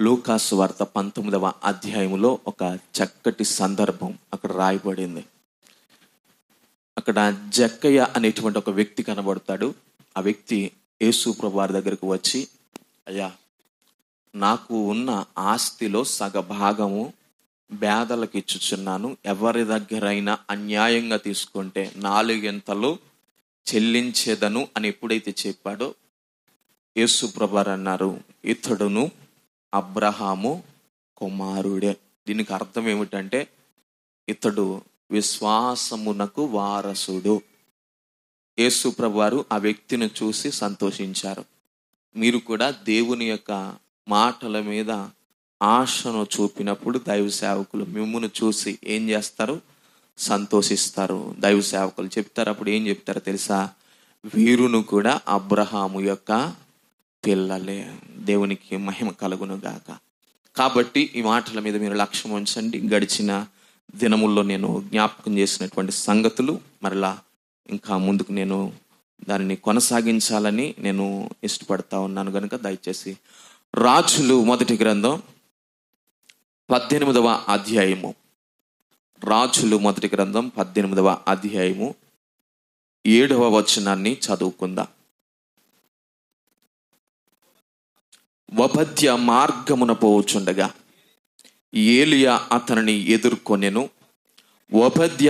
లూకాసు వార్త 19వ అధ్యాయంలో ఒక చక్కటి సందర్భం అక్కడ రాయబడింది. అక్కడ జక్కయ్య అనేటువంటి ఒక వ్యక్తి కనబడతాడు. ఆ వ్యక్తి యేసు ప్రభు వారి దగ్గరకు వచ్చి, అయ్యా, నాకు ఉన్న ఆస్తిలో సగభాగము పేదలకు ఇచ్చుచున్నాను, ఎవరి దగ్గరైనా అన్యాయంగా తీసుకుంటే 4 చెల్లించేదను అని ఎప్పుడైతే చెప్పాడో యేసు ప్రభు వారు అన్నారు, ఇతడును అబ్రహాము కుమారుడే. దీనికి అర్థం ఏమిటంటే ఇతడు విశ్వాసమునకు వారసుడు. యేసు ప్రభు వారు ఆ వ్యక్తిని చూసి సంతోషించారు. మీరు కూడా దేవుని యొక్క మాటల మీద ఆశను చూపినప్పుడు దైవ సేవకులు మిమ్మును చూసి ఏం చేస్తారు? సంతోషిస్తారు. దైవ సేవకులు చెప్తారు. అప్పుడు ఏం చెప్తారో తెలుసా? వీరును కూడా అబ్రహాము యొక్క పిల్లలే. దేవునికి మహిమ కలుగును గాక. కాబట్టి ఈ మాటల మీద మీరు లక్ష్యం ఉంచండి. గడిచిన దినముల్లో నేను జ్ఞాపకం చేసినటువంటి సంగతులు మరలా ఇంకా ముందుకు నేను దానిని కొనసాగించాలని నేను ఇష్టపడతా ఉన్నాను. కనుక దయచేసి రాజులు మొదటి గ్రంథం 18వ అధ్యాయము, రాజులు మొదటి గ్రంథం 18వ అధ్యాయము 7వ వచనాన్ని చదువుకుందాం. ఒబద్య మార్గమున పోవుచుండగా ఏలియా అతనిని ఎదుర్కొనెను. ఒబద్య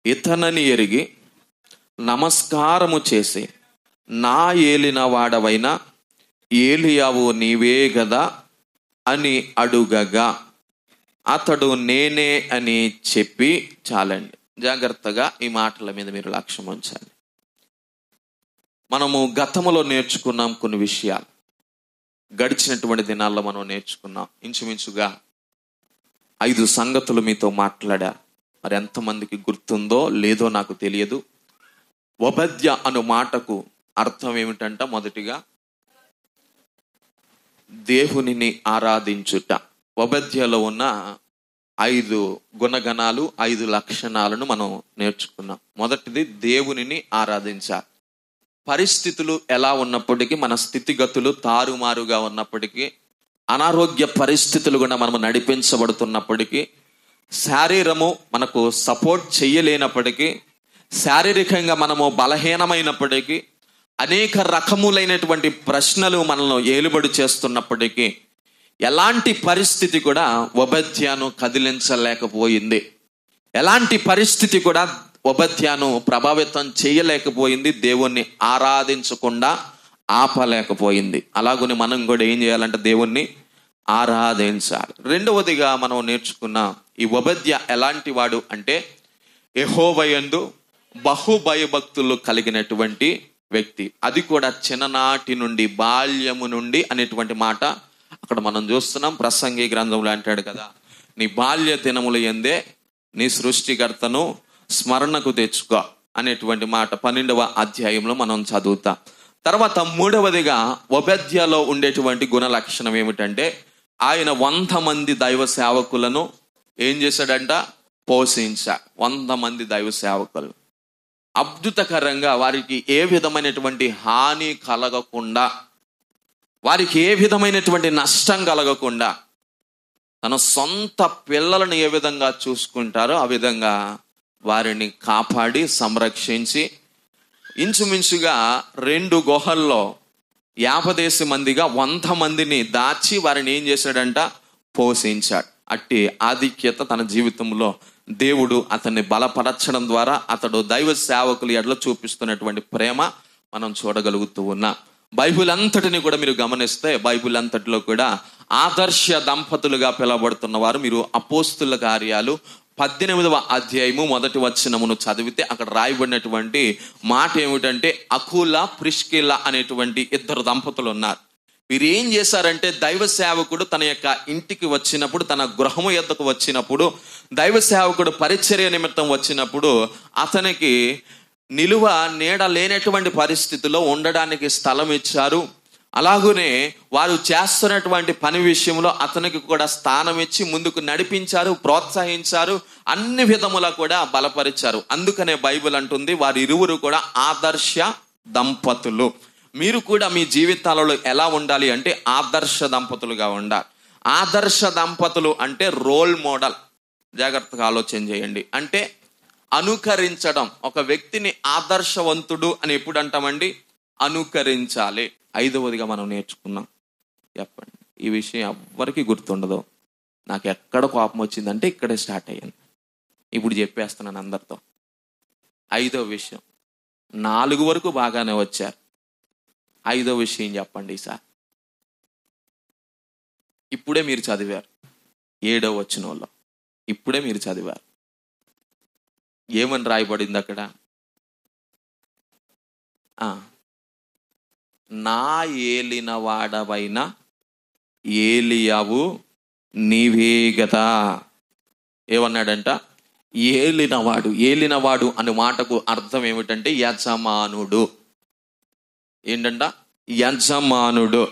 ఇతనని ఎరిగి నమస్కారము చేసి, నా ఏలిన వాడవైన ఏలియావు నీవే గదా అని అడుగగా అతడు నేనే అని చెప్పి, చాలండి, జాగ్రత్తగా ఈ మాటల మీద మీరు లక్ష్యం ఉంచాలి. మనము గతములో నేర్చుకున్నాం కొన్ని విషయాలు. గడిచినటువంటి దినాల్లో మనం నేర్చుకున్నాం. ఇంచుమించుగా 5 సంగతులు మీతో మాట్లాడా. మరి ఎంతమందికి గుర్తుందో లేదో నాకు తెలియదు. ఒబద్య అను మాటకు అర్థం ఏమిటంట? మొదటిగా దేవునిని ఆరాధించుట. ఒబద్యలో ఉన్న 5 గుణగణాలు, 5 లక్షణాలను మనం నేర్చుకున్నాం. మొదటిది దేవునిని ఆరాధించాలి. పరిస్థితులు ఎలా ఉన్నప్పటికీ, మన స్థితిగతులు తారుమారుగా ఉన్నప్పటికీ, అనారోగ్య పరిస్థితులు కూడా మనము నడిపించబడుతున్నప్పటికీ, శారీరము మనకు సపోర్ట్ చేయలేనప్పటికీ, శారీరకంగా మనము బలహీనమైనప్పటికీ, అనేక రకములైనటువంటి ప్రశ్నలు మనల్ని ఏలుబడి చేస్తున్నప్పటికీ, ఎలాంటి పరిస్థితి కూడా ఒబద్యాను కదిలించలేకపోయింది. ఎలాంటి పరిస్థితి కూడా ఒబద్యాను ప్రభావితం చేయలేకపోయింది. దేవుణ్ణి ఆరాధించకుండా ఆపలేకపోయింది. అలాగని మనం కూడా ఏం చేయాలంటే దేవుణ్ణి ఆరాధించాలి. రెండవదిగా మనం నేర్చుకున్న ఈ ఒబద్య ఎలాంటి వాడు అంటే యెహోవాయందు బహు భయభక్తులు కలిగినటువంటి వ్యక్తి. అది కూడా చిన్ననాటి నుండి, బాల్యము నుండి అనేటువంటి మాట అక్కడ మనం చూస్తున్నాం. ప్రసంగి గ్రంథంలో అంటాడు కదా, నీ బాల్య దినముల యందే నీ సృష్టికర్తను స్మరణకు తెచ్చుకో అనేటువంటి మాట 12వ అధ్యాయంలో మనం చదువుతాం. తర్వాత మూడవదిగా ఒబద్యలో ఉండేటువంటి గుణ లక్షణం ఏమిటంటే ఆయన 100 మంది దైవ సేవకులను ఏం చేశాడంట? పోషించాడు. 100 మంది దైవ సేవకులు అద్భుతకరంగా వారికి ఏ విధమైనటువంటి హాని కలగకుండా, వారికి ఏ విధమైనటువంటి నష్టం కలగకుండా తన సొంత పిల్లలను ఏ విధంగా చూసుకుంటారో ఆ విధంగా వారిని కాపాడి సంరక్షించి, ఇంచుమించుగా 2 గుహల్లో 50 మందిగా 100 మందిని దాచి వారిని ఏం చేశాడంట? పోషించాడు. అట్టి ఆధిక్యత తన జీవితంలో దేవుడు అతన్ని బలపరచడం ద్వారా అతడు దైవ సేవకులు ఎడల చూపిస్తున్నటువంటి ప్రేమ మనం చూడగలుగుతూ ఉన్నాం. బైబిల్ అంతటిని కూడా మీరు గమనిస్తే, బైబిల్ అంతటిలో కూడా ఆదర్శ దంపతులుగా పిలువబడుతున్న వారు మీరు అపోస్తుల కార్యాలు 18వ అధ్యాయము 1వ వచనమును చదివితే అక్కడ రాయబడినటువంటి మాట ఏమిటంటే, అకుల ప్రిస్కిల అనేటువంటి 2 దంపతులు ఉన్నారు. వీరు ఏం చేశారంటే, దైవ సేవకుడు తన యొక్క ఇంటికి వచ్చినప్పుడు, తన గృహము యొద్దకు వచ్చినప్పుడు, దైవ సేవకుడు పరిచర్య నిమిత్తం వచ్చినప్పుడు అతనికి నిలువ నీడ లేనటువంటి పరిస్థితిలో ఉండడానికి స్థలం ఇచ్చారు. అలాగనే వారు చేస్తున్నటువంటి పని విషయంలో అతనికి కూడా స్థానం ఇచ్చి ముందుకు నడిపించారు, ప్రోత్సహించారు, అన్ని విధములా కూడా బలపరిచారు. అందుకనే బైబిల్ అంటుంది వారిరువురు కూడా ఆదర్శ దంపతులు. మీరు కూడా మీ జీవితాలలో ఎలా ఉండాలి అంటే ఆదర్శ దంపతులుగా ఉండాలి. ఆదర్శ దంపతులు అంటే రోల్ మోడల్. జాగ్రత్తగా ఆలోచన చేయండి. అంటే అనుకరించడం. ఒక వ్యక్తిని ఆదర్శవంతుడు అని ఎప్పుడు అంటామండి? అనుకరించాలి. 5వదిగా మనం నేర్చుకున్నాం. చెప్పండి, ఈ విషయం ఎవ్వరికి గుర్తుండదు. నాకు ఎక్కడ కోపం వచ్చిందంటే ఇక్కడే స్టార్ట్ అయ్యింది. ఇప్పుడు చెప్పేస్తున్నాను అందరితో. 5వ విషయం. 4 వరకు బాగానే వచ్చారు. 5వ విషయం చెప్పండి సార్. ఇప్పుడే మీరు చదివారు 7వ వచనంలో. ఇప్పుడే మీరు చదివారు. ఏమని రాయబడింది అక్కడ? నా ఏలినవాడవైన ఏలియావు నీవే గదా. ఏమన్నాడంట? ఏలినవాడు. ఏలినవాడు అనే మాటకు అర్థం ఏమిటంటే యజమానుడు. ఏంటంట? యజమానుడు.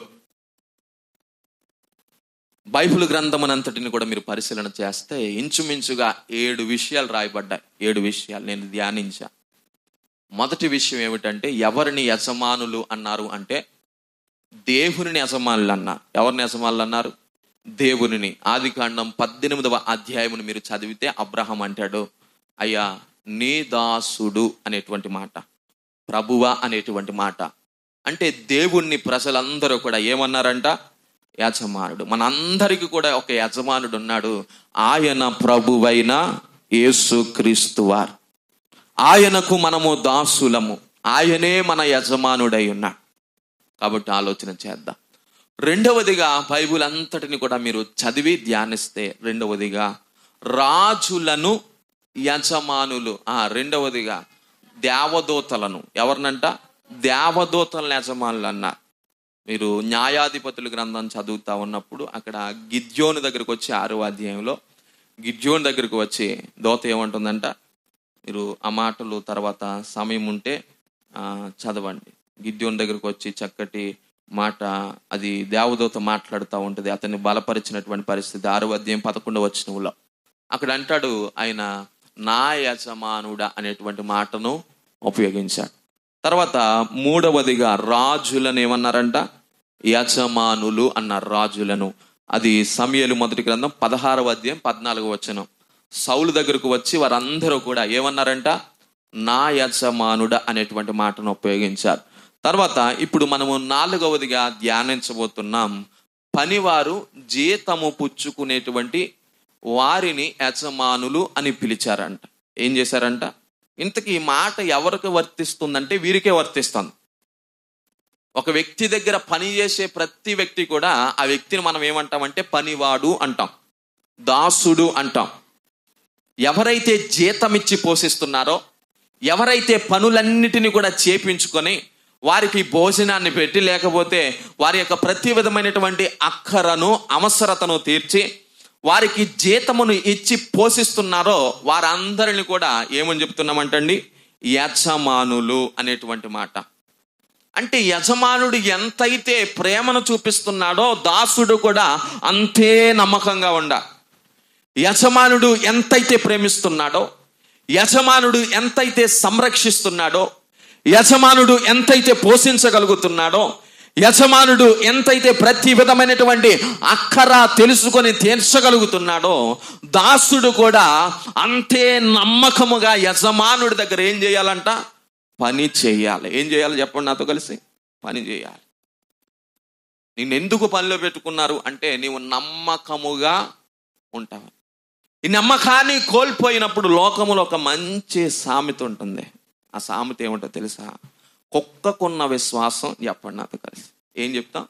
బైబిల్ గ్రంథమనంతటిని కూడా మీరు పరిశీలన చేస్తే ఇంచుమించుగా 7 విషయాలు రాయబడ్డాయి. 7 విషయాలు నేను ధ్యానించా. మొదటి విషయం ఏమిటంటే ఎవరిని యజమానులు అన్నారు అంటే దేవుని యజమానులు అన్నారు. ఎవరిని యజమానులు అన్నారు? దేవునిని. ఆదికాండం 18వ అధ్యాయమును మీరు చదివితే అబ్రహాం అంటాడు, అయ్యా నీ దాసుడు అనేటువంటి మాట, ప్రభువా అనేటువంటి మాట. అంటే దేవుణ్ణి ప్రజలందరూ కూడా ఏమన్నారంట? యజమానుడు. మనందరికీ కూడా ఒక యజమానుడు ఉన్నాడు. ఆయన ప్రభువైన యేసుక్రీస్తు వారు. ఆయనకు మనము దాసులము. ఆయనే మన యజమానుడై ఉన్నాడు. కాబట్టి ఆలోచన చేద్దాం. 2వదిగా బైబిల్ అంతటిని కూడా మీరు చదివి ధ్యానిస్తే 2వదిగా రాజులను యజమానులు. 2వదిగా దేవదూతలను. ఎవరినంట? దేవదూతలను యజమానులు అన్నారు. మీరు న్యాయాధిపతుల గ్రంథం చదువుతా ఉన్నప్పుడు అక్కడ గిద్యోను దగ్గరకు వచ్చి 6వ అధ్యాయంలో గిద్యోను దగ్గరకు వచ్చి దూత ఏమంటుందంట? మీరు ఆ మాటలు తర్వాత సమయం ఉంటే చదవండి. గిద్యోను దగ్గరకు వచ్చి చక్కటి మాట, అది దేవదూత మాట్లాడుతూ ఉంటుంది. అతన్ని బలపరిచినటువంటి పరిస్థితి 6వ అధ్యాయం 11వ వచనంలో అక్కడ అంటాడు, ఆయన నా యజమానుడా అనేటువంటి మాటను ఉపయోగించాడు. తర్వాత 3వదిగా రాజులను ఏమన్నారంట? యజమానులు అన్నారు. రాజులను. అది సమూయేలు మొదటి గ్రంథం 16వ అధ్యాయం 14వ వచనం. సౌలు దగ్గరకు వచ్చి వారందరూ కూడా ఏమన్నారంట? నా యజమానుడ అనేటువంటి మాటను ఉపయోగించారు. తర్వాత ఇప్పుడు మనము 4వదిగా ధ్యానించబోతున్నాం. పనివారు జీతము పుచ్చుకునేటువంటి వారిని యజమానులు అని పిలిచారంట. ఏం చేశారంట? ఇంతకీ ఈ మాట ఎవరికి వర్తిస్తుందంటే వీరికే వర్తిస్తుంది. ఒక వ్యక్తి దగ్గర పని చేసే ప్రతి వ్యక్తి కూడా ఆ వ్యక్తిని మనం ఏమంటామంటే పనివాడు అంటాం, దాసుడు అంటాం. ఎవరైతే జీతం ఇచ్చి పోషిస్తున్నారో, ఎవరైతే పనులన్నిటిని కూడా చేపించుకొని వారికి భోజనాన్ని పెట్టి, లేకపోతే వారి యొక్క ప్రతి విధమైనటువంటి అక్కరను అవసరతను తీర్చి వారికి జీతమును ఇచ్చి పోషిస్తున్నారో వారందరిని కూడా ఏమని చెప్తున్నామంటండి? యజమానులు అనేటువంటి మాట. అంటే యజమానుడు ఎంతైతే ప్రేమను చూపిస్తున్నాడో దాసుడు కూడా అంతే నమ్మకంగా ఉండాలి. యజమానుడు ఎంతైతే ప్రేమిస్తున్నాడో, యజమానుడు ఎంతైతే సంరక్షిస్తున్నాడో, యజమానుడు ఎంతైతే పోషించగలుగుతున్నాడో, యజమానుడు ఎంతైతే ప్రతి విధమైనటువంటి అక్కర తెలుసుకొని తీర్చగలుగుతున్నాడో, దాసుడు కూడా అంతే నమ్మకముగా యజమానుడి దగ్గర ఏం చేయాలంట? పని చేయాలి. ఏం చేయాలి చెప్పండి నాతో కలిసి? పని చేయాలి. నిన్ను ఎందుకు పనిలో పెట్టుకున్నారు అంటే నీవు నమ్మకముగా ఉంటావు. ఈ నమ్మకాన్ని కోల్పోయినప్పుడు లోకములో ఒక మంచి సామెత ఉంటుంది. ఆ సామెత ఏమిటో తెలుసా? కుక్కకున్న విశ్వాసం. చెప్పండి నాతో కలిసి. ఏం చెప్తా?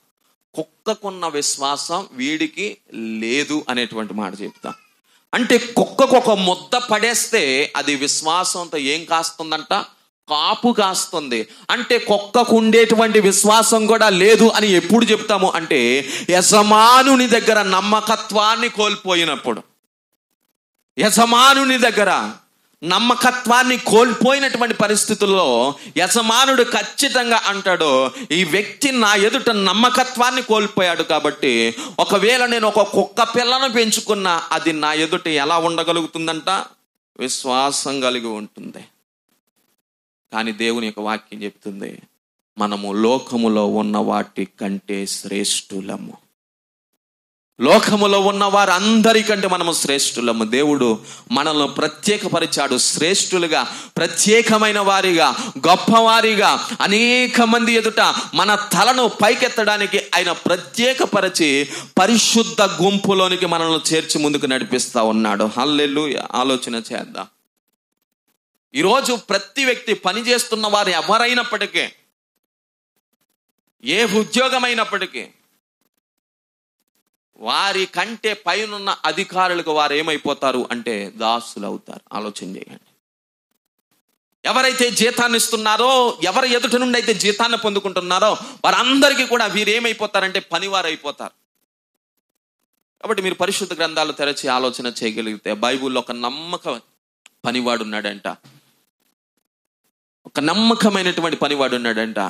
కుక్కకున్న విశ్వాసం వీడికి లేదు అనేటువంటి మాట చెప్తా. అంటే కుక్కకు ఒక ముద్ద పడేస్తే అది విశ్వాసంతో ఏం కాస్తుందంట? కాపు కాస్తుంది. అంటే కుక్కకు ఉండేటువంటి విశ్వాసం కూడా లేదు అని ఎప్పుడు చెప్తాము అంటే యజమానుని దగ్గర నమ్మకత్వాన్ని కోల్పోయినప్పుడు. యజమానుని దగ్గర నమ్మకత్వాన్ని కోల్పోయినటువంటి పరిస్థితుల్లో యజమానుడు ఖచ్చితంగా అంటాడు, ఈ వ్యక్తి నా ఎదుట నమ్మకత్వాన్ని కోల్పోయాడు కాబట్టి ఒకవేళ నేను ఒక కుక్క పిల్లను పెంచుకున్నా అది నా ఎదుట ఎలా ఉండగలుగుతుందంట? విశ్వాసం కలిగి ఉంటుంది. కానీ దేవుని యొక్క వాక్యం చెప్తుంది, మనము లోకములో ఉన్న వాటి కంటే శ్రేష్ఠులము. లోకములో ఉన్న వారందరికంటే మనము శ్రేష్ఠులము. దేవుడు మనల్ని ప్రత్యేకపరిచాడు, శ్రేష్ఠులుగా, ప్రత్యేకమైన వారిగా, గొప్పవారిగా. అనేక మంది ఎదుట మన తలను పైకెత్తడానికి ఆయన ప్రత్యేకపరిచి పరిశుద్ధ గుంపులోనికి మనల్ని చేర్చి ముందుకు నడిపిస్తా ఉన్నాడు. హల్లెలూయా. ఆలోచన చేద్దాం. ఈరోజు ప్రతి వ్యక్తి పనిచేస్తున్న వారు ఎవరైనప్పటికీ, ఏ ఉద్యోగమైనప్పటికీ, వారి కంటే పైనున్న అధికారులకు వారు ఏమైపోతారు అంటే దాసులు అవుతారు. ఆలోచన చేయండి. ఎవరైతే జీతాన్ని ఇస్తున్నారో, ఎవరి ఎదుట నుండి అయితే జీతాన్ని పొందుకుంటున్నారో వారందరికీ కూడా వీరు ఏమైపోతారంటే పనివారు అయిపోతారు. కాబట్టి మీరు పరిశుద్ధ గ్రంథాలు తెరచి ఆలోచన చేయగలిగితే బైబిల్లో ఒక నమ్మక పనివాడు ఉన్నాడంట. ఒక నమ్మకమైనటువంటి పనివాడు ఉన్నాడంట.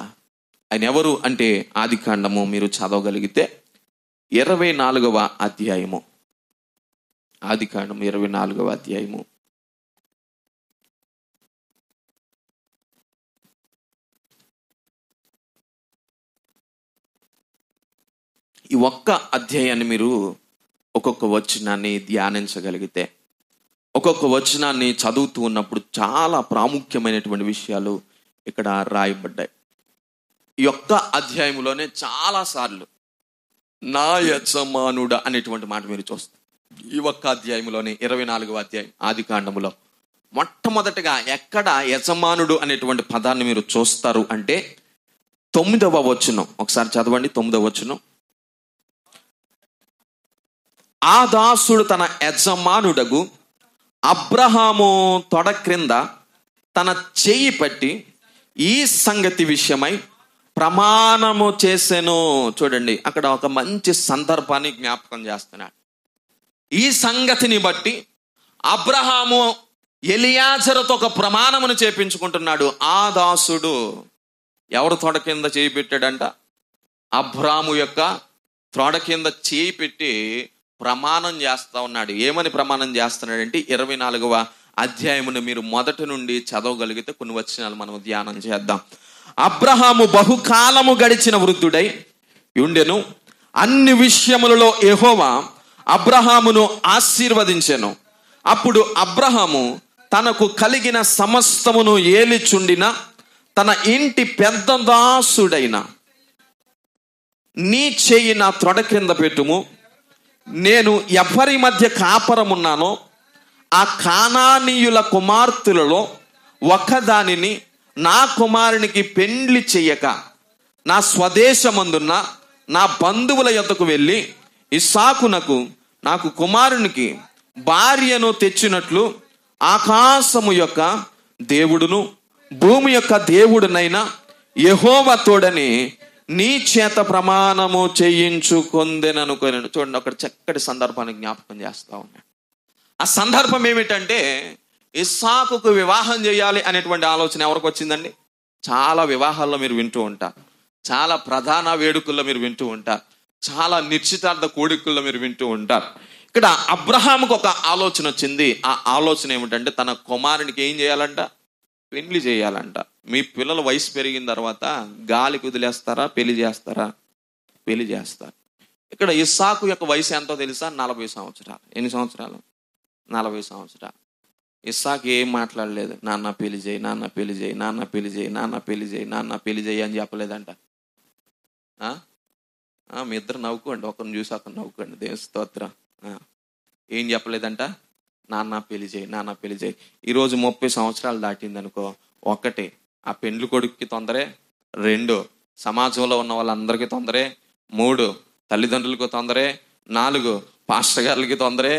ఆయన ఎవరు అంటే ఆదికాండము మీరు చదవగలిగితే 24వ అధ్యాయము. ఆదికాండం 24వ అధ్యాయము. ఈ ఒక్క అధ్యాయాన్ని మీరు ఒక్కొక్క వచనాన్ని ధ్యానించగలిగితే, ఒక్కొక్క వచనాన్ని చదువుతూ ఉన్నప్పుడు చాలా ప్రాముఖ్యమైనటువంటి విషయాలు ఇక్కడ రాయబడ్డాయి. ఈ ఒక్క అధ్యాయంలోనే చాలా సార్లు నా యజమానుడ అనేటువంటి మాట మీరు చూస్తారు. ఈ ఒక్క అధ్యాయంలోనే 24వ అధ్యాయం ఆదికాండములో మొట్టమొదటిగా ఎక్కడ యజమానుడు అనేటువంటి పదాన్ని మీరు చూస్తారు అంటే 9వ వచనం. ఒకసారి చదవండి. 9వ వచనం. ఆ దాసుడు తన యజమానుడగు అబ్రహాము తొడ క్రింద తన చెయ్యి పట్టి ఈ సంగతి విషయమై ప్రమాణము చేసెను. చూడండి, అక్కడ ఒక మంచి సందర్భాన్ని జ్ఞాపకం చేస్తున్నాడు. ఈ సంగతిని బట్టి అబ్రహాము ఎలియాజరుతో ఒక ప్రమాణమును చేపించుకుంటున్నాడు. ఆ దాసుడు ఎవరు తొడ కింద చేయి పెట్టాడంట? అబ్రాము యొక్క తొడ కింద చేయి పెట్టి ప్రమాణం చేస్తా ఉన్నాడు. ఏమని ప్రమాణం చేస్తున్నాడంటే 24వ అధ్యాయమును మీరు మొదటి నుండి చదవగలిగితే కొన్ని వచనాలు మనం ధ్యానం చేద్దాం. అబ్రహాము బహుకాలము గడిచిన వృద్ధుడై ఉండెను. అన్ని విషయములలో యెహోవా అబ్రహామును ఆశీర్వదించెను. అప్పుడు అబ్రహాము తనకు కలిగిన సమస్తమును ఏలిచుండిన తన ఇంటి పెద్ద దాసుడైన నీ చెయ్యి నా తొడ క్రింద పెట్టుము, నేను ఎవరి మధ్య కాపరమున్నానో ఆ కానానీయుల కుమార్తెలలో ఒకదానిని నా కుమారునికి పెండ్లి చెయ్యక నా స్వదేశమందున్న నా బంధువుల యొద్దకు వెళ్ళి ఇస్సాకునకు నాకు కుమారునికి భార్యను తెచ్చినట్లు ఆకాశము యొక్క దేవుడును భూమి యొక్క దేవుడునైన యెహోవా తోడని నీ చేత ప్రమాణము చేయించుకొందెననుకొనెను. చూడండి, అక్కడ చక్కటి సందర్భాన్ని జ్ఞాపకం చేస్తా ఉన్నాడు. ఆ సందర్భం ఏమిటంటే ఇస్సాకుకు వివాహం చేయాలి అనేటువంటి ఆలోచన ఎవరికి వచ్చిందండి? చాలా వివాహాల్లో మీరు వింటూ ఉంటారు, చాలా ప్రధాన వేడుకల్లో మీరు వింటూ ఉంటారు, చాలా నిశ్చితార్థ కోడికల్లో మీరు వింటూ ఉంటారు. ఇక్కడ అబ్రహాముకు ఒక ఆలోచన వచ్చింది. ఆ ఆలోచన ఏమిటంటే తన కుమారునికి ఏం చేయాలంట? పెళ్లి చేయాలంట. మీ పిల్లల వయసు పెరిగిన తర్వాత గాలికి వదిలేస్తారా? పెళ్లి చేస్తారా? పెళ్లి చేస్తారు. ఇక్కడ ఇస్సాకు యొక్క వయసు ఎంతో తెలుసా? 40 సంవత్సరాలు. ఎన్ని సంవత్సరాలు? 40 సంవత్సరాలు. ఇస్సాకు ఏం మాట్లాడలేదు. నాన్న పెళ్లి చేయి, నాన్న పెళ్లి చేయి, నాన్న పెళ్లి చేయి, నాన్న పెళ్లి చేయి, నాన్న పెళ్లి చేయి అని చెప్పలేదంట. మీ ఇద్దరు నవ్వుకోండి, ఒకరిని చూసి ఒకరిని నవ్వుకోండి. దేవుని స్తోత్రం. ఏం చెప్పలేదంట? నాన్న పెళ్లి చేయి, నాన్న పెళ్లి చేయి. ఈరోజు 30 సంవత్సరాలు దాటింది అనుకో, ఒకటి ఆ పెండ్లి కొడుకుకి తొందరే, 2 సమాజంలో ఉన్న వాళ్ళందరికీ తొందరే, 3 తల్లిదండ్రులకు తొందరే, 4 పాస్టర్ గారులకి తొందరే,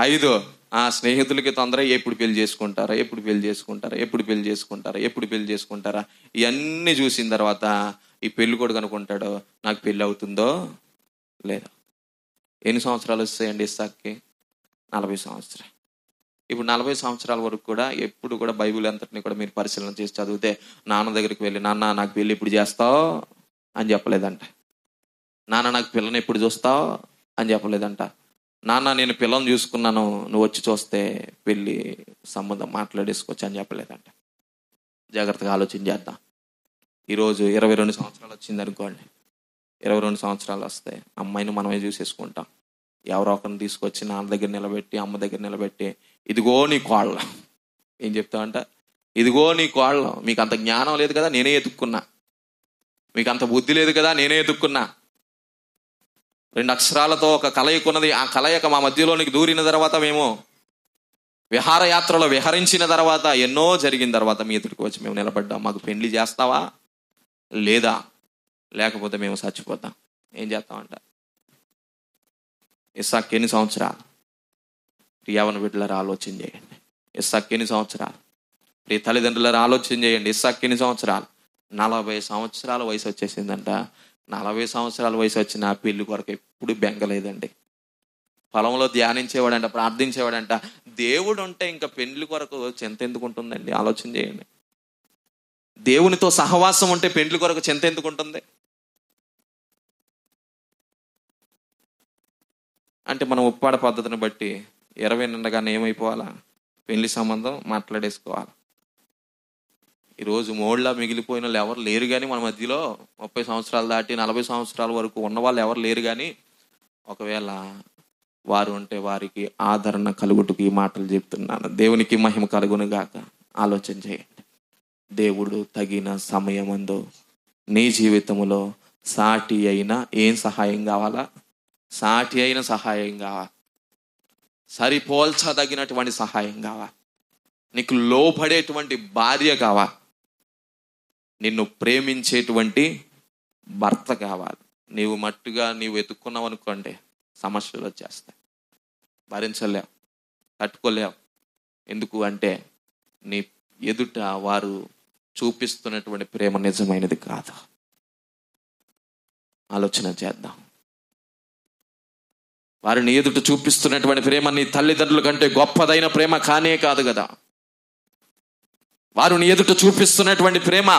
5 ఆ స్నేహితులకి తొందర. ఎప్పుడు పెళ్లి చేసుకుంటారా, ఎప్పుడు పెళ్లి చేసుకుంటారా, ఎప్పుడు పెళ్లి చేసుకుంటారా, ఎప్పుడు పెళ్లి చేసుకుంటారా. ఇవన్నీ చూసిన తర్వాత ఈ పెళ్లి కొడుకు అనుకుంటాడు, నాకు పెళ్లి అవుతుందో లేదా. ఎన్ని సంవత్సరాలు వస్తాయండి ఇస్సాక్కి? 40 సంవత్సరాలు. ఇప్పుడు 40 సంవత్సరాల వరకు కూడా ఎప్పుడు కూడా బైబిల్ అంతటిని కూడా మీరు పరిశీలన చేసి చదివితే నాన్న దగ్గరికి వెళ్ళి నాన్న నాకు పెళ్లి ఎప్పుడు చేస్తావు అని చెప్పలేదంట. నాన్న నాకు పిల్లని ఎప్పుడు చూస్తావు అని చెప్పలేదంట. నాన్న నేను పిల్లని చూసుకున్నాను, నువ్వు వచ్చి చూస్తే పెళ్లి సంబంధం మాట్లాడేసుకోవచ్చు అని చెప్పలేదంట. జాగ్రత్తగా ఆలోచన చేద్దాం. ఈరోజు 22 సంవత్సరాలు వచ్చింది అనుకోండి, 22 సంవత్సరాలు వస్తాయి, అమ్మాయిని మనమే చూసేసుకుంటాం. ఎవరో ఒకరిని తీసుకొచ్చి నాన్న దగ్గర నిలబెట్టి, అమ్మ దగ్గర నిలబెట్టి, ఇదిగో నీ కోళ్ళం. ఏం చెప్తావంట? ఇదిగో నీ కోళ్ళం. మీకు అంత జ్ఞానం లేదు కదా, నేనే ఎత్తుక్కున్నా. మీకు అంత బుద్ధి లేదు కదా, నేనే ఎత్తుక్కున్నా. 2 అక్షరాలతో ఒక కలయిక ఉన్నది. ఆ కలయిక మా మధ్యలోనికి దూరిన తర్వాత, మేము విహారయాత్రలో విహరించిన తర్వాత, ఎన్నో జరిగిన తర్వాత మీ ఎదుటికి వచ్చి మేము నిలబడ్డాం. మాకు పెళ్లి చేస్తావా లేదా, లేకపోతే మేము చచ్చిపోతాం. ఏం చేస్తామంట? ఇస్సాకు ఎన్ని సంవత్సరాలు? యవ్వన బిడ్డలారా ఆలోచన చేయండి. ఇస్సాకు ఎన్ని సంవత్సరాలు? ప్రియ తల్లిదండ్రులారా ఆలోచన చేయండి. ఇస్సాకు ఎన్ని సంవత్సరాలు? 40 సంవత్సరాల వయసు వచ్చేసిందంట. 40 సంవత్సరాల వయసు వచ్చిన పెళ్లి కొరకు ఎప్పుడు బెంగలేదండి. పొలంలో ధ్యానించేవాడంట, ప్రార్థించేవాడంట. దేవుడు ఉంటే ఇంకా పెళ్లి కొరకు చింత ఎందుకు ఉంటుందండి? ఆలోచన చేయండి. దేవునితో సహవాసం ఉంటే పెళ్లి కొరకు చింత ఎందుకు ఉంటుంది? అంటే మనం ఉప్పాడ పద్ధతిని బట్టి 20 నిండగానే ఏమైపోవాలా? పెళ్లి సంబంధం మాట్లాడేసుకోవాలి. ఈరోజు మోడ్లా మిగిలిపోయిన వాళ్ళు ఎవరు లేరు. కానీ మన మధ్యలో 30 సంవత్సరాలు దాటి 40 సంవత్సరాల వరకు ఉన్న వాళ్ళు ఎవరు లేరు. కానీ ఒకవేళ వారు ఉంటే వారికి ఆదరణ కలుగుటకు ఈ మాటలు చెప్తున్నాను. దేవునికి మహిమ కలుగును గాక. ఆలోచన చేయండి. దేవుడు తగిన సమయమందు నీ జీవితంలో సాటి అయిన ఏం సహాయం కావాలా? సాటి అయిన సహాయం కావాలి. సరిపోల్చదగినటువంటి సహాయం కావాలి. నీకు లోబడేటువంటి భార్య కావాలి. నిన్ను ప్రేమించేటువంటి భర్త కావాలి. నీవు మట్టుగా నీవు వెతుక్కున్నావు అనుకోండి, సమస్యలు వచ్చేస్తాయి. భరించలేవు, తట్టుకోలేవు. ఎందుకు అంటే నీ ఎదుట వారు చూపిస్తున్నటువంటి ప్రేమ నిజమైనది కాదు. ఆలోచన చేద్దాం. వారు నీ ఎదుట చూపిస్తున్నటువంటి ప్రేమ నీ తల్లిదండ్రుల కంటే గొప్పదైన ప్రేమ కానే కాదు కదా. వారు నీ ఎదుట చూపిస్తున్నటువంటి ప్రేమ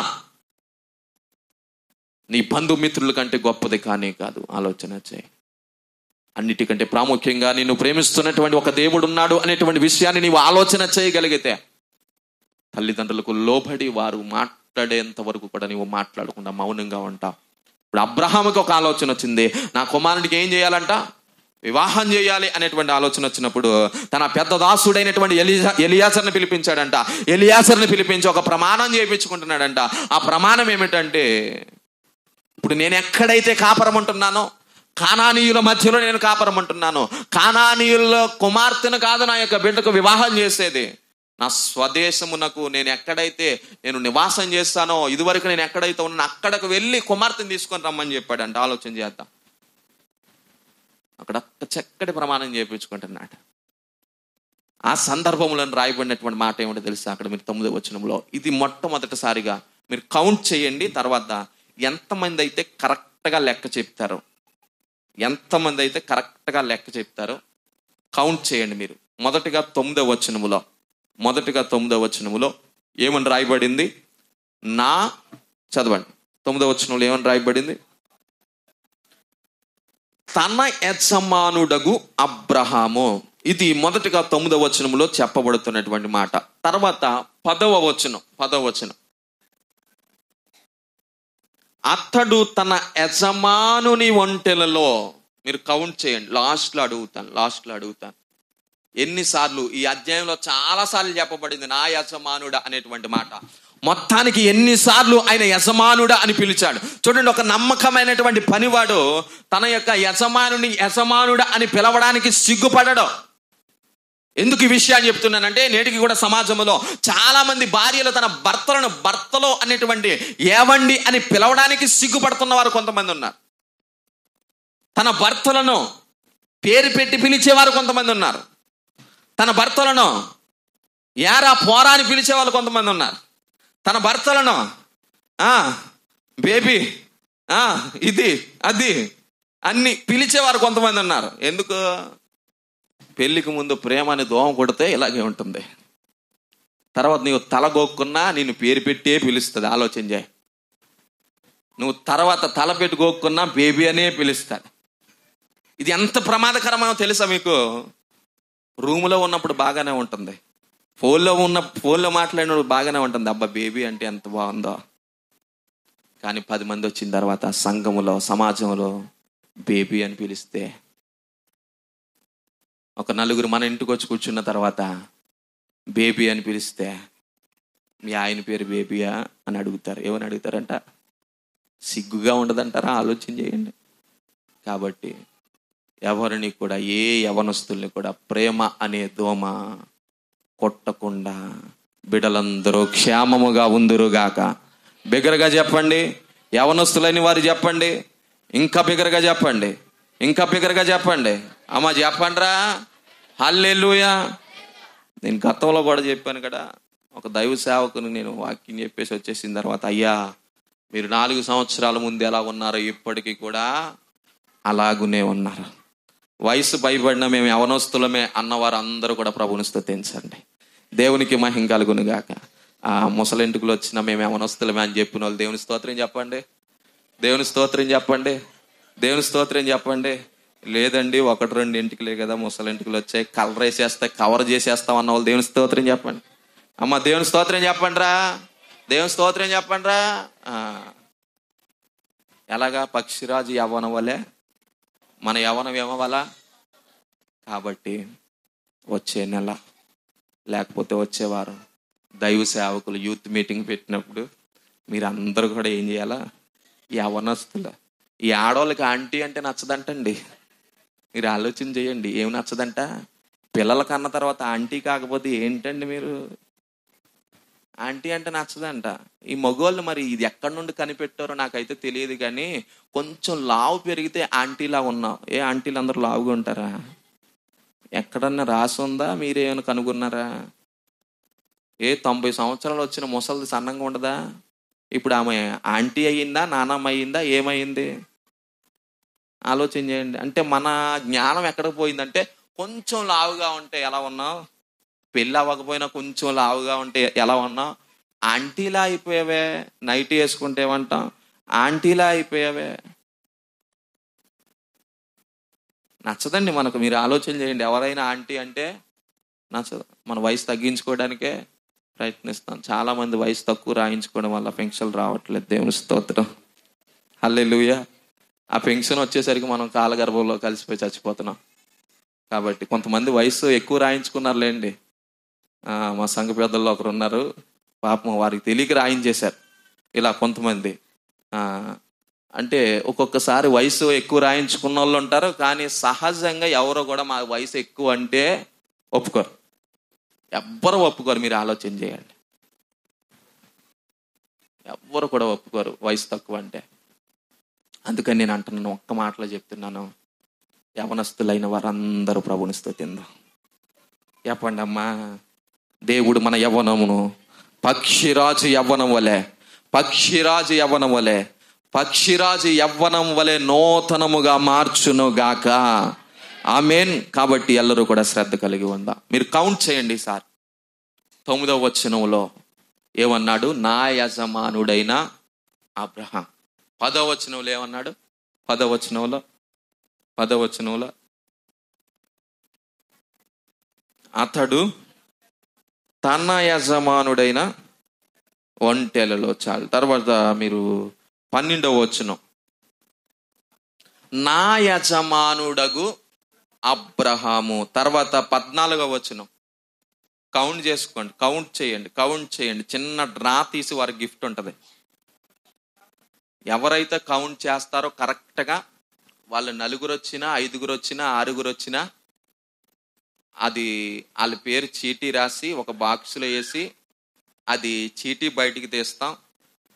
నీ బంధుమిత్రుల కంటే గొప్పది కానే కాదు. ఆలోచన చేయి. అన్నిటికంటే ప్రాముఖ్యంగా నిన్ను ప్రేమిస్తున్నటువంటి ఒక దేవుడు ఉన్నాడు అనేటువంటి విషయాన్ని నీవు ఆలోచన చేయగలిగితే, తల్లిదండ్రులకు లోబడి వారు మాట్లాడేంత వరకు కూడా నీవు మాట్లాడకుండా మౌనంగా ఉంటావు. ఇప్పుడు అబ్రహాముకి ఒక ఆలోచన వచ్చింది. నా కుమారుడికి ఏం చేయాలంట? వివాహం చేయాలి అనేటువంటి ఆలోచన వచ్చినప్పుడు తన పెద్ద దాసుడైనటువంటి ఎలియాజర్ని పిలిపించాడంట. ఎలియాజర్ని పిలిపించి ఒక ప్రమాణం చేయించుకుంటున్నాడంట. ఆ ప్రమాణం ఏమిటంటే, ఇప్పుడు నేను ఎక్కడైతే కాపురం ఉంటున్నానో, కానానీయుల మధ్యలో నేను కాపురం ఉంటున్నాను. కానానీయుల కుమార్తెను కాదు నా యొక్క బిడ్డకు వివాహం చేసేది. నా స్వదేశమునకు నేను ఎక్కడైతే నేను నివాసం చేస్తానో, ఇదివరకు నేను ఎక్కడైతే ఉన్నానో అక్కడకు వెళ్ళి కుమార్తెను తీసుకొని రమ్మని చెప్పాడంట. ఆలోచన చేద్దాం. అక్కడ చక్కటి ప్రమాణం చేయించుకుంటున్నాడు. ఆ సందర్భంలో రాయబడినటువంటి మాట ఏమిటో తెలుసా? అక్కడ మీరు 9వ వచనంలో, ఇది మొట్టమొదటిసారిగా మీరు కౌంట్ చేయండి. తర్వాత ఎంతమంది అయితే కరెక్ట్గా లెక్క చెప్తారో, ఎంతమంది అయితే కరెక్ట్గా లెక్క చెప్తారో కౌంట్ చేయండి మీరు. మొదటిగా 9వ వచనములో ఏమని రాయబడింది? చదవండి. 9వ వచనంలో ఏమని రాయబడింది? తన యజమానుడగు అబ్రహాము. ఇది మొదటిగా 9వ వచనంలో చెప్పబడుతున్నటువంటి మాట. తర్వాత 10వ వచనం, అతడు తన యజమానుని ఒంటెలలో, మీరు కౌంట్ చేయండి. లాస్ట్లో అడుగుతాను ఎన్నిసార్లు ఈ అధ్యాయంలో చాలాసార్లు చెప్పబడింది నా యజమానుడా అనేటువంటి మాట. మొత్తానికి ఎన్నిసార్లు ఆయన యజమానుడా అని పిలిచాడు చూడండి. ఒక నమ్మకమైనటువంటి పనివాడు తన యొక్క యజమానుడా అని పిలవడానికి సిగ్గుపడడు. ఎందుకు ఈ విషయాన్ని చెప్తున్నానంటే, నేటికి కూడా సమాజంలో చాలా మంది భార్యలు తన భర్తలో అనేటువంటి ఏవండి అని పిలవడానికి సిగ్గుపడుతున్న వారు కొంతమంది ఉన్నారు. తన భర్తలను పేరు పెట్టి పిలిచేవారు కొంతమంది ఉన్నారు. తన భర్తలను యారా పోరా అని పిలిచేవాళ్ళు కొంతమంది ఉన్నారు. తన భర్తలను బేబీ, ఇది అది అన్ని పిలిచేవారు కొంతమంది ఉన్నారు. ఎందుకు? పెళ్లికి ముందు ప్రేమ అని దోమ కొడితే ఇలాగే ఉంటుంది. తర్వాత నీవు తలగోక్కున్నా నిన్ను పేరు పెట్టే పిలుస్తుంది. ఆలోచన చేయి. నువ్వు తర్వాత తల పెట్టుకోకున్నా బేబీ అనే పిలుస్తాడు. ఇది ఎంత ప్రమాదకరమో తెలుసా మీకు? రూములో ఉన్నప్పుడు బాగానే ఉంటుంది, ఫోన్లో మాట్లాడినప్పుడు బాగానే ఉంటుంది. అబ్బా బేబీ అంటే ఎంత బాగుందో. కానీ 10 మంది వచ్చిన తర్వాత సంఘములో, సమాజంలో బేబీ అని పిలిస్తే ఒక నలుగురు మన ఇంటికి వచ్చి కూర్చున్న తర్వాత బేబీ అని పిలిస్తే మీ ఆయన పేరు బేబీయా అని అడుగుతారు. ఏమని అడుగుతారంట? సిగ్గుగా ఉండదంటారా? ఆలోచన చేయండి. కాబట్టి ఎవరిని కూడా, ఏ యవనస్తుల్ని కూడా ప్రేమ అనే దోమ కొట్టకుండా బిడ్డలందరూ క్షేమముగా ఉందురుగాక. బిగ్గరగా చెప్పండి. యవనస్తులని వారు చెప్పండి. ఇంకా బిగ్గరగా చెప్పండి. ఇంకా బిగ్గరగా చెప్పండి. అమ్మ చెప్పండిరా. హల్లెలూయా. నేను గతంలో కూడా చెప్పాను కదా, ఒక దైవ సేవకుని నేను వాక్యం చెప్పేసి వచ్చేసిన తర్వాత, అయ్యా మీరు 4 సంవత్సరాల ముందు ఎలా ఉన్నారో ఇప్పటికీ కూడా అలాగునే ఉన్నారు. వయసు భయపడిన మేము యవనస్తులమే అన్నవారు అందరూ కూడా ప్రభువుని స్తుతించండి. దేవునికి మహిమ కలుగును గాక. ఆ ముసలింటికులు వచ్చిన మేము యవనస్తులమే అని చెప్పిన వాళ్ళు దేవుని స్తోత్రం చెప్పండి. దేవుని స్తోత్రం చెప్పండి. దేవుని స్తోత్రం చెప్పండి. లేదండి 1-2 ఇంటికిలే కదా ముసలింటికులు వచ్చాయి, కలర్ వేసేస్తే కవర్ చేసేస్తాం అన్న వాళ్ళు దేవుని స్తోత్రం చెప్పండి. అమ్మ దేవుని స్తోత్రం చెప్పండి రా. దేవుని స్తోత్రం చెప్పండి రా. ఎలాగా? పక్షిరాజు యవ్వనం వలె మన యవ్వనం ఏమవ్వాలా? కాబట్టి వచ్చే నెల లేకపోతే వచ్చే వారం దైవ సేవకులు యూత్ మీటింగ్ పెట్టినప్పుడు మీరు అందరూ కూడా ఏం చేయాలా? యవనస్తులు. ఈ ఆడవాళ్ళకి ఆంటీ అంటే నచ్చదంటండి. మీరు ఆలోచన చేయండి. ఏమి నచ్చదంట? పిల్లల కన్న తర్వాత ఆంటీ కాకపోతే ఏంటండి మీరు? ఆంటీ అంటే నచ్చదంట. ఈ మగవాళ్ళు మరి ఇది ఎక్కడి నుండి కనిపెట్టారో నాకైతే తెలియదు, కానీ కొంచెం లావు పెరిగితే ఆంటీలా ఉన్నావు. ఏ ఆంటీలు అందరూ లావుగా ఉంటారా? ఎక్కడన్నా రాసి ఉందా? మీరేమైనా కనుగొన్నారా? 90 సంవత్సరాలు వచ్చిన ముసలిది సన్నంగా ఉండదా? ఇప్పుడు ఆమె ఆంటీ అయ్యిందా, నానమ్మ అయ్యిందా, ఏమైంది? ఆలోచన చేయండి. అంటే మన జ్ఞానం ఎక్కడికి పోయిందంటే, కొంచెం లావుగా ఉంటే ఎలా ఉన్నావు, పెళ్ళి అవ్వకపోయినా కొంచెం లావుగా ఉంటే ఎలా ఉన్నావు, ఆంటీలా అయిపోయావే. నైట్ వేసుకుంటే ఏమంటాం? ఆంటీలా అయిపోయావే. నచ్చదండి మనకు. మీరు ఆలోచన చేయండి. ఎవరైనా ఆంటీ అంటే నచ్చదు. మన వయసు తగ్గించుకోవడానికే ప్రయత్నిస్తాం. చాలా మంది వయసు తక్కువ రాయించుకోవడం వల్ల పెన్షన్లు రావట్లేదు. దేవుని స్తోత్రం. హల్లెలూయా. ఆ పెన్షన్ వచ్చేసరికి మనం కాలగర్భంలో కలిసిపోయి చచ్చిపోతున్నాం. కాబట్టి కొంతమంది వయసు ఎక్కువ రాయించుకున్నారులేండి. మా సంఘ పెద్దల్లో ఒకరు ఉన్నారు, పాపం వారికి తెలియక రాయించేశారు. ఇలా కొంతమంది అంటే ఒక్కొక్కసారి వయసు ఎక్కువ రాయించుకున్న వాళ్ళు ఉంటారు, కానీ సహజంగా ఎవరో కూడా మా వయసు ఎక్కువ అంటే ఒప్పుకోరు. ఎవ్వరు ఒప్పుకోరు. మీరు ఆలోచన చేయండి. ఎవ్వరు కూడా ఒప్పుకోరు వయసు తక్కువ అంటే. అందుకని నేను అంటున్నాను, ఒక్క మాటలో చెప్తున్నాను, యవనస్తులైన వారందరూ ప్రభుని స్తుతిందాం. చెప్పండి అమ్మా. దేవుడు మన యవ్వనమును పక్షిరాజు యవ్వనం వలె, పక్షిరాజు యవ్వనం వలె, పక్షిరాజు యవ్వనం వలె నూతనముగా మార్చును గాక. ఆమేన్. కాబట్టి ಎಲ್ಲರೂ కూడా శ్రద్ధ కలిగి ఉందా. మీరు కౌంట్ చేయండి సార్. 9వ వచనంలో ఏమన్నాడు? నా యజమానుడైన అబ్రహాం. 10వ వచనంలో ఏమన్నాడు? 10వ వచనంలో అతడు తన యజమానుడైన ఒంటెలలో. చాలు. తర్వాత మీరు 12వ వచనం, నా యజమానుడగు అబ్రహాము. తర్వాత 14వ వచనం. కౌంట్ చేసుకోండి, కౌంట్ చేయండి. చిన్న డ్రా తీసి వారికి గిఫ్ట్ ఉంటుంది. ఎవరైతే కౌంట్ చేస్తారో కరెక్ట్గా, వాళ్ళు 4 వచ్చినా 5 వచ్చినా 6 వచ్చినా, అది వాళ్ళ పేరు చీటీ రాసి ఒక బాక్సులో వేసి అది చీటీ బయటికి తీస్తాం.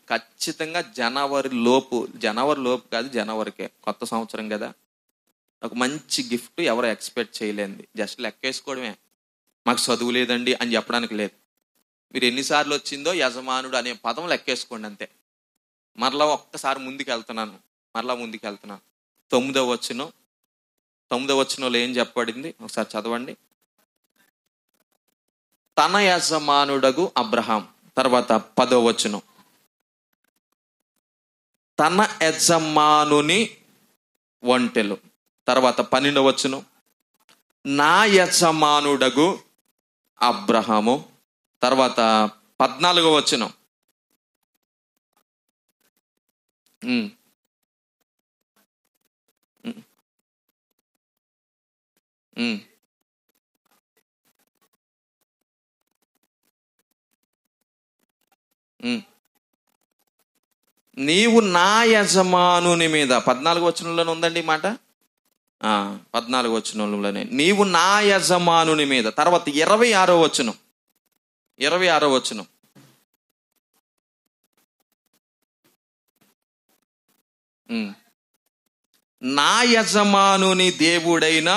ఖచ్చితంగా జనవరి లోపు కాదు, జనవరికే, కొత్త సంవత్సరం కదా, ఒక మంచి గిఫ్ట్ ఎవరు ఎక్స్పెక్ట్ చేయలేంది. జస్ట్ లెక్కేసుకోవడమే. మాకు చదువు లేదండి అని చెప్పడానికి లేదు. మీరు ఎన్నిసార్లు వచ్చిందో యజమానుడు అనే పదం లెక్కేసుకోండి అంతే. మరలా ఒక్కసారి ముందుకు వెళ్తున్నాను. 9వ వచనంలో ఏం చెప్పబడింది ఒకసారి చదవండి. తన యజమానుడగు అబ్రహాం. తర్వాత 10వ వచనం, తన యజమానుని ఒంటెలు. తర్వాత 12వ వచనం, నా యజమానుడగు అబ్రహాము. తర్వాత 14వ వచనం, నీవు నా యజమానుని మీద 14 వచనంలోనే ఉందండి ఈ మాట. 14 వచనంలోనే నీవు నా యజమానుని మీద. తర్వాత 26వ వచనం, 26వ వచనం. నా యజమానుని దేవుడైన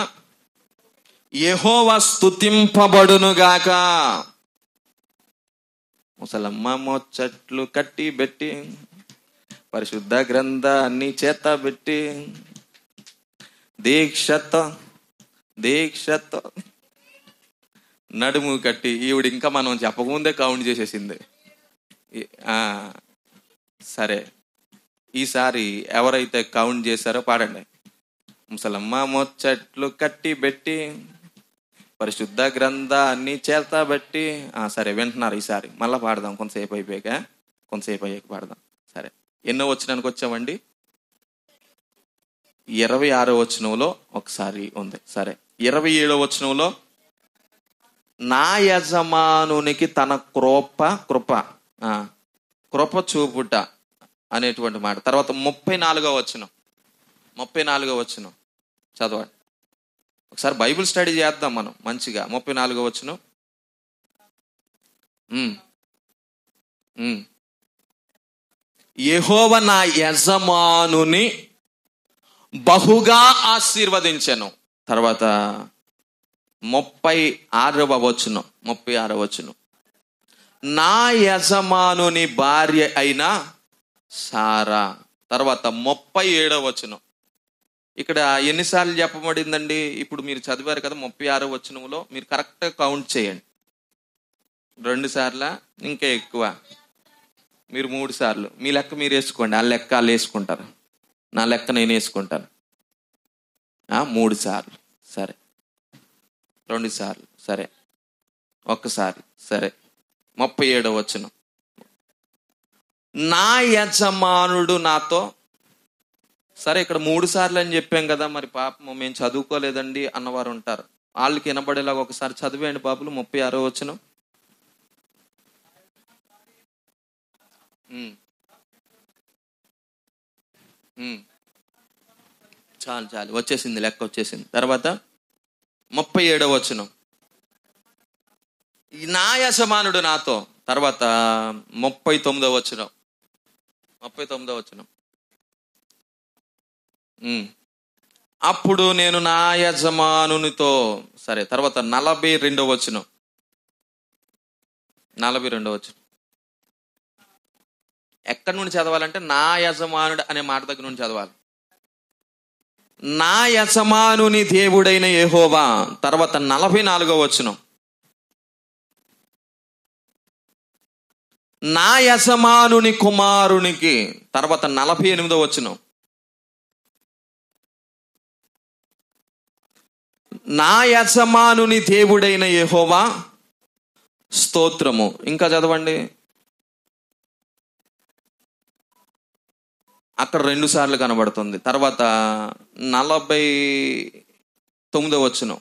యెహోవా స్తుతింపబడునుగాక. ముసలమ్మ ముచ్చట్లు కట్టి పెట్టి పరిశుద్ధ గ్రంథాన్ని చేతబెట్టి దీక్షతో నడుము కట్టి ఈవిడ ఇంకా మనం చెప్పకముందే కౌంట్ చేసేసింది. సరే, ఈసారి ఎవరైతే కౌంట్ చేశారో పాడండి. ముసలమ్మ ముచ్చట్లు కట్టి పెట్టి పరిశుద్ధ గ్రంథాన్ని చేతబెట్టి. సరే, వింటున్నారు. ఈసారి మళ్ళీ పాడదాం. కొంతసేపు అయ్యాక పాడదాం. సరే, ఎన్నో వచనానికి వచ్చామండి? 26వ వచనంలో ఒకసారి ఉంది. సరే, 27వ వచనంలో నా యజమానునికి తన కృప చూపుట అనేటువంటి మాట. తర్వాత 34వ వచనం చదవండి. ఒకసారి బైబిల్ స్టడీ చేద్దాం మనం మంచిగా. 34వ వచనం. యెహోవా నా యజమానుని బహుగా ఆశీర్వదించెను. తర్వాత 36వ వచనం. నా యజమానుని భార్య అయిన సారా. తర్వాత 37వ వచనం. ఇక్కడ ఎన్నిసార్లు చెప్పబడిందండి? ఇప్పుడు మీరు చదివారు కదా 36వ వచనంలో. మీరు కరెక్ట్గా కౌంట్ చేయండి. 2 సార్లా? ఇంకా ఎక్కువ? మీరు 3 సార్లు. మీ లెక్క మీరు వేసుకోండి. ఆ లెక్క వాళ్ళు వేసుకుంటారు, నా లెక్క నేను వేసుకుంటాను. 3 సార్లు. సరే, 2 సార్లు. సరే, 1 సారి. సరే, 37వ వచనం. నా యజమానుడు నాతో. సరే, ఇక్కడ 3 సార్లు అని చెప్పాం కదా, మరి పాపం మేము చదువుకోలేదండి అన్నవారు ఉంటారు. వాళ్ళకి వినబడేలాగా ఒకసారి చదివేయండి పాపలు. 36వ వచనం. చాలు వచ్చేసింది, లెక్క వచ్చేసింది. తర్వాత 37వ వచనం. నా యజమానుడు నాతో. తర్వాత 39వ వచనం. అప్పుడు నేను నా యజమానునితో. సరే, తర్వాత 42వ వచనం. ఎక్కడి నుండి చదవాలంటే నా యజమానుడు అనే మాట దగ్గర నుండి చదవాలి. నా యజమానుని దేవుడైన యెహోవా. తర్వాత 44వ వచనం. నా యజమానుని కుమారునికి. తర్వాత 48వ వచనం. నా యజమానుని దేవుడైన యెహోవా స్తోత్రము. ఇంకా చదవండి. అక్కడ 2 సార్లు కనబడుతుంది. తర్వాత 49వ వచనం.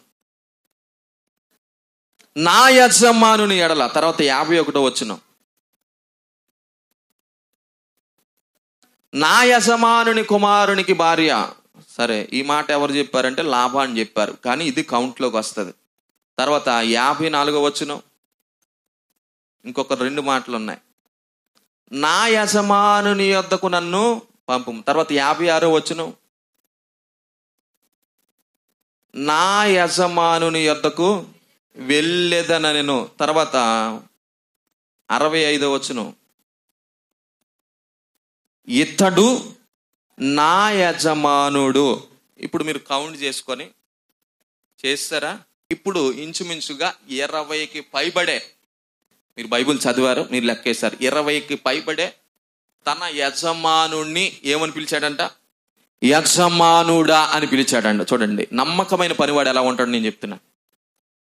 నా యజమానుని ఎడల. తర్వాత 51వ వచనం. నా యజమానుని కుమారునికి భార్య. సరే, ఈ మాట ఎవరు చెప్పారంటే లాభాన్ని చెప్పారు, కానీ ఇది కౌంట్లోకి వస్తుంది. తర్వాత 54వ వచనం. ఇంకొక 2 మాటలు ఉన్నాయి. నా యజమానుని యొద్దకు నన్ను పంపు. తర్వాత 56వ వచనం. నా యజమానుని యొద్దకు వెళ్ళేదనెను. తర్వాత 65వ వచనం. ఇతడు నా యజమానుడు. ఇప్పుడు మీరు కౌంట్ చేసుకొని చేస్తారా? ఇప్పుడు ఇంచుమించుగా 20కి పైబడే, మీరు బైబిల్ చదివారు, మీరు లెక్కేశారు, 20కి పైబడే తన యజమానుణ్ణి ఏమని పిలిచాడంట? యజమానుడా అని పిలిచాడంట. చూడండి, నమ్మకమైన పనివాడు ఎలా ఉంటాడు నేను చెప్తున్నా.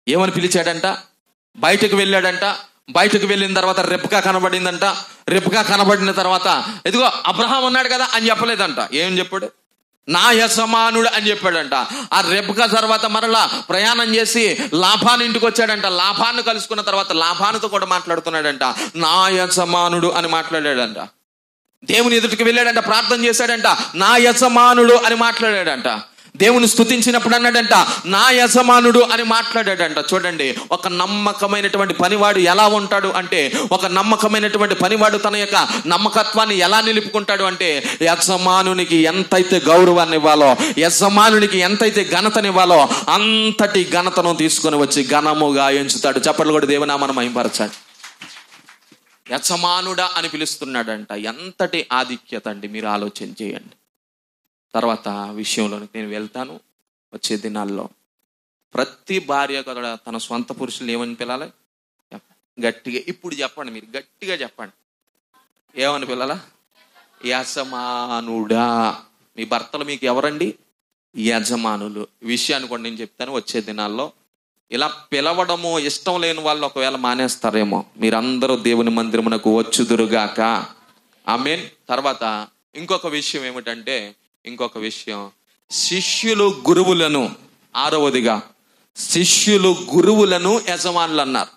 ఏమని పిలిచాడంట? బయటకు వెళ్ళాడంట. బయటకు వెళ్ళిన తర్వాత రెబ్కా కనబడిందంట. రెబ్కా కనబడిన తర్వాత ఎదుగో అబ్రహాం ఉన్నాడు కదా అని చెప్పలేదంట. ఏం చెప్పాడు? నా యజమానుడు అని చెప్పాడంట. ఆ రెబ్కా తర్వాత మరలా ప్రయాణం చేసి లాభాన్ ఇంటికి వచ్చాడంట. లాభాన్ని కలుసుకున్న తర్వాత లాభానుతో కూడా మాట్లాడుతున్నాడంట. నా యజమానుడు అని మాట్లాడాడంట. దేవుని ఎదుటికి వెళ్ళాడంట, ప్రార్థన చేశాడంట, నా యజమానుడు అని మాట్లాడాడంట. దేవుని స్తుతించినప్పుడు అన్నాడంట, నా యజమానుడు అని మాట్లాడాడంట. చూడండి, ఒక నమ్మకమైనటువంటి పనివాడు ఎలా ఉంటాడు అంటే, ఒక నమ్మకమైనటువంటి పనివాడు తన యొక్క నమ్మకత్వాన్ని ఎలా నిలుపుకుంటాడు అంటే, యజమానునికి ఎంతైతే గౌరవాన్ని ఇవ్వాలో, యజమానునికి ఎంతైతే ఘనతనివ్వాలో అంతటి ఘనతను తీసుకొని వచ్చి ఘనముగా ఎంచుతాడు. చప్పట్లు కూడా దేవునామాన్ని మహిమపరచాడు. యజమానుడా అని పిలుస్తున్నాడంట. ఎంతటి ఆధిక్యత అండి, మీరు ఆలోచన చేయండి. తర్వాత విషయంలోనికి నేను వెళ్తాను. వచ్చే దినాల్లో ప్రతి భార్య కూడా తన సొంత పురుషులు ఏమని పిలాలి? గట్టిగా ఇప్పుడు చెప్పండి, మీరు గట్టిగా చెప్పండి. ఏమని పిలాలా? యజమానుడా. మీ భర్తలు మీకు ఎవరండి? యజమానులు. ఈ విషయాన్ని కూడా నేను చెప్తాను. వచ్చే దినాల్లో ఇలా పిలవడము ఇష్టం లేని వాళ్ళు ఒకవేళ మానేస్తారేమో. మీరందరూ దేవుని మందిరమునకు వచ్చుదురుగాక. ఆమేన్. తర్వాత ఇంకొక విషయం ఏమిటంటే, ఇంకొక విషయం, శిష్యులు గురువులను, ఆరవదిగా శిష్యులు గురువులను యజమానులు అన్నారు.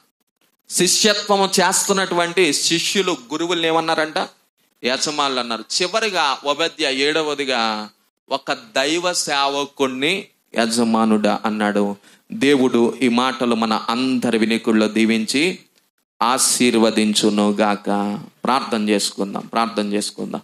శిష్యత్వము చేస్తున్నటువంటి శిష్యులు గురువులను ఏమన్నారంట? యజమానులు అన్నారు. చివరిగా ఓబద్య 7వదిగా ఒక దైవ సేవకుణ్ణి యజమానుడా అన్నాడు. దేవుడు ఈ మాటలు మన అందరి వినికుల్లో దీవించి ఆశీర్వదించును గాక. ప్రార్థన చేసుకుందాం.